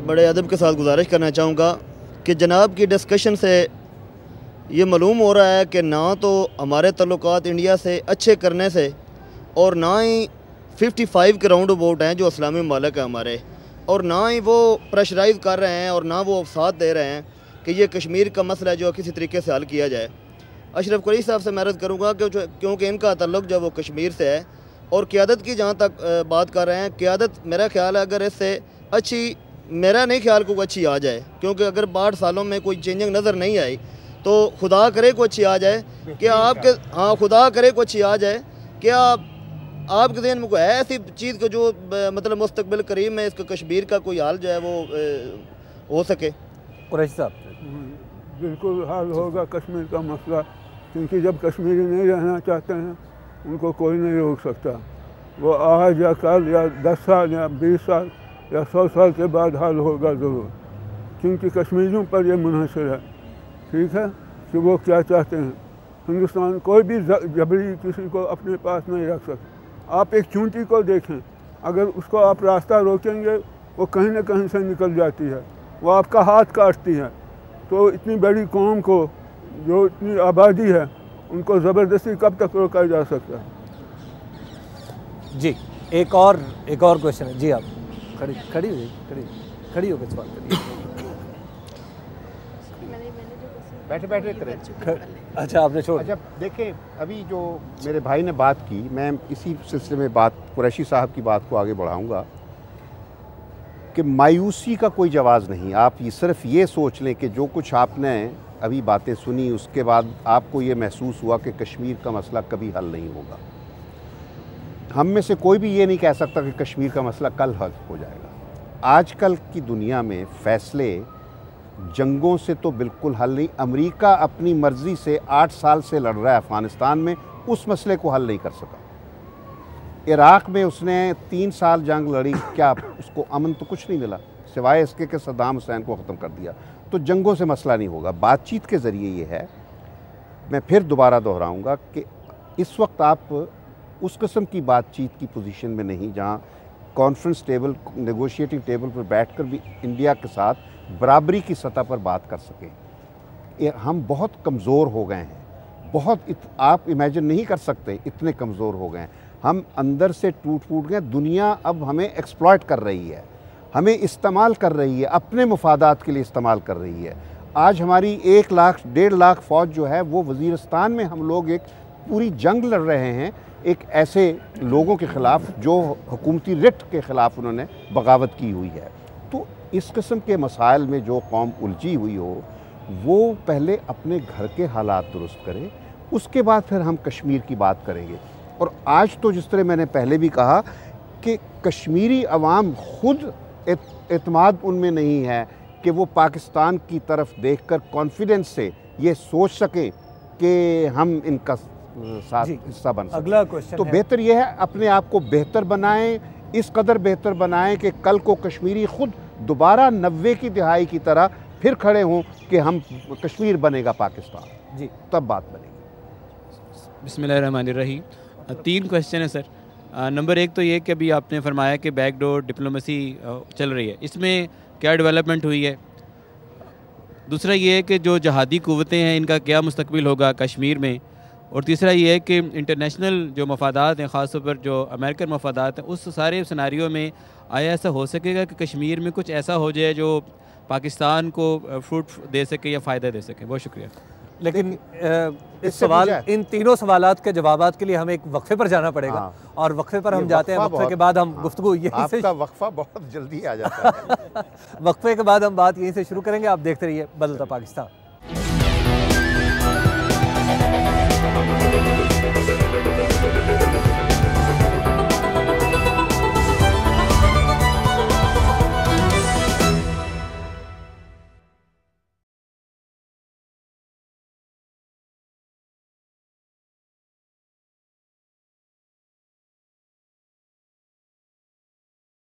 بڑے ادب کے ساتھ گزارش کرنا چاہوں گا کہ جناب کی ڈسکشن سے یہ معلوم ہو رہا ہے کہ نہ تو ہمارے تعلقات انڈیا سے اچھے کرنے سے اور نہ ہی 55 کے راؤنڈ اباؤٹ ہیں جو اسلامی ممالک ہیں ہمارے، اور نہ ہی وہ پریشرائز کر رہے ہیں اور نہ وہ ساتھ دے رہے ہیں کہ یہ کشمیر کا مسئلہ جو کسی طریقے سے حل کیا جائے۔ اشرف قریشی صاحب سے میں عرض کروں گا کہ کیونکہ ان کا تعلق جو وہ کشمیر سے ہے، اور قیادت کی جہاں تک بات کر رہے ہیں، قیادت میرا خیال ہے اگر اس سے اچھی، میرا نہیں خیال کوئی اچھی آ جائے، کیونکہ اگر 62 سالوں میں کوئی چینجنگ نظر نہیں آئی تو خدا کرے کوئی اچھی آ جائے کہ آپ کے، ہاں خدا کرے کوئی اچھی آ جائے کہ آپ کے ذہن میں کوئی ہے ایسی چیز کہ جو مطلب مستقبل قریب میں اس کا کشمیر کا کوئی حال جو ہے وہ ہو سکے۔ قریشی صاحب بالکل حل ہوگا کشمیر کا مسئلہ، کیونکہ جب کشمیری نہیں رہنا چاہتے ہیں ان کو کوئی نہیں روک سکتا۔ وہ آج یا کل یا 10 سال یا 20 سال یا 100 سال کے بعد حل ہوگا ضرور، کیونکہ کشمیریوں پر یہ منحصر ہے، ٹھیک ہے، کہ وہ کیا چاہتے ہیں۔ ہندوستان کوئی بھی جبری کسی کو اپنے پاس نہیں رکھ سکتا۔ آپ ایک چونٹی کو دیکھیں، اگر اس کو آپ راستہ روکیں گے وہ کہیں نہ کہیں سے نکل جاتی ہے، وہ آپ کا ہاتھ کاٹتی ہے۔ تو اتنی بڑی قوم کو جو اتنی آبادی ہے ان کو زبردستی کب تک روکا جا سکتا ہے؟ جی ایک اور کویشچن ہے، جی آپ کھڑی ہو کے سوال کریے۔ بیٹھے کریں۔ اچھا آپ نے چھوڑ، اچھا دیکھیں، ابھی جو میرے بھائی نے بات کی، میں اسی سلسلے میں بات قریشی صاحب کی بات کو آگے بڑھاؤں گا کہ مایوسی کا کوئی جواز نہیں۔ آپ صرف یہ سوچ لیں کہ جو کچھ آپ نے ابھی باتیں سنی اس کے بعد آپ کو یہ محسوس ہوا کہ کشمیر کا مسئلہ کبھی حل نہیں ہوگا۔ ہم میں سے کوئی بھی یہ نہیں کہہ سکتا کہ کشمیر کا مسئلہ کل حل ہو جائے گا۔ آج کل کی دنیا میں فیصلے جنگوں سے تو بالکل حل نہیں۔ امریکہ اپنی مرضی سے 8 سال سے لڑ رہا ہے افغانستان میں، اس مسئلے کو حل نہیں کر سکا۔ عراق میں اس نے 3 سال جنگ لڑی، کیا اس کو امن تو کچھ نہیں ملا سوائے اس کے کہ صدام حسین کو ختم کر دیا۔ تو جنگوں سے مسئلہ نہیں ہوگا، بات چیت کے ذریعے یہ ہے۔ میں پھر دوبارہ دہراؤں گا کہ اس وقت آپ اس قسم کی بات چیت کی پوزیشن میں نہیں جہاں کانفرنس ٹیبل، نیگوشیٹنگ ٹیبل پر بیٹھ کر بھی انڈیا کے ساتھ برابری کی سطح پر بات کر سکیں۔ ہم بہت کمزور ہو گئے ہیں، آپ امیجن نہیں کر سکتے اتنے کمزور ہو گئے ہیں۔ ہم اندر سے ٹوٹ گئے، دنیا اب ہمیں ایکسپلائٹ کر رہی ہے، ہمیں استعمال کر رہی ہے، اپنے مفادات کے لیے استعمال کر رہی ہے۔ آج ہماری 1 لاکھ 1.5 لاکھ فوج جو ہے وہ وزیرستان میں ہم لوگ ایک پوری جنگ لڑ رہے ہیں ایک ایسے لوگوں کے خلاف جو حکومتی رٹ کے خلاف انہوں نے بغاوت کی ہوئی ہے۔ تو اس قسم کے مسائل میں جو قوم الجھی ہوئی ہو وہ پہلے اپنے گھر کے حالات درست کرے، اس کے بعد پھر ہم کشمیر کی بات کریں گے۔ اور آج تو جس طرح میں نے پہلے بھی کہا کہ کشمیری عوام خود اعتماد ان میں نہیں ہے کہ وہ پاکستان کی طرف دیکھ کر کانفیڈنس سے یہ سوچ سکیں کہ ہم ان کا ساتھ حصہ بن سکیں۔ اگلا کویشچن تو بہتر یہ ہے اپنے آپ کو بہتر بنائیں، اس قدر بہتر بنائیں کہ کل کو کشمیری خود دوبارہ 90 کی دہائی کی طرح پھر کھڑے ہوں کہ ہم کشمیر بنے گا پاکستان، جی تب بات بنے گی۔ بسم اللہ الرحمن الرحیم۔ 3 کویشچن ہیں سر۔ نمبر 1 تو یہ کہ ابھی آپ نے فرمایا کہ بیک ڈور ڈپلومیسی چل رہی ہے، اس میں کیا ڈیولپمنٹ ہوئی ہے؟ دوسرا یہ ہے کہ جو جہادی قوتیں ہیں ان کا کیا مستقبل ہوگا کشمیر میں؟ اور تیسرا یہ ہے کہ انٹرنیشنل جو مفادات ہیں، خاص طور پر جو امریکن مفادات ہیں، اس سارے سیناریو میں آیا ایسا ہو سکے گا کہ کشمیر میں کچھ ایسا ہو جائے جو پاکستان کو فروٹ دے سکے یا فائدہ دے سکے؟ بہت شکریہ۔ لیکن ان تینوں سوالات کے جوابات کے لیے ہمیں ایک وقفے پر جانا پڑے گا، اور وقفے پر ہم جاتے ہیں، وقفے کے بعد ہم گفتگو یہیں سے، آپ کا وقفہ بہت جلدی آ جاتا ہے۔ وقفے کے بعد ہم بات یہیں سے شروع کریں گے۔ آپ دیکھتے رہیے بدلتا پاکستان۔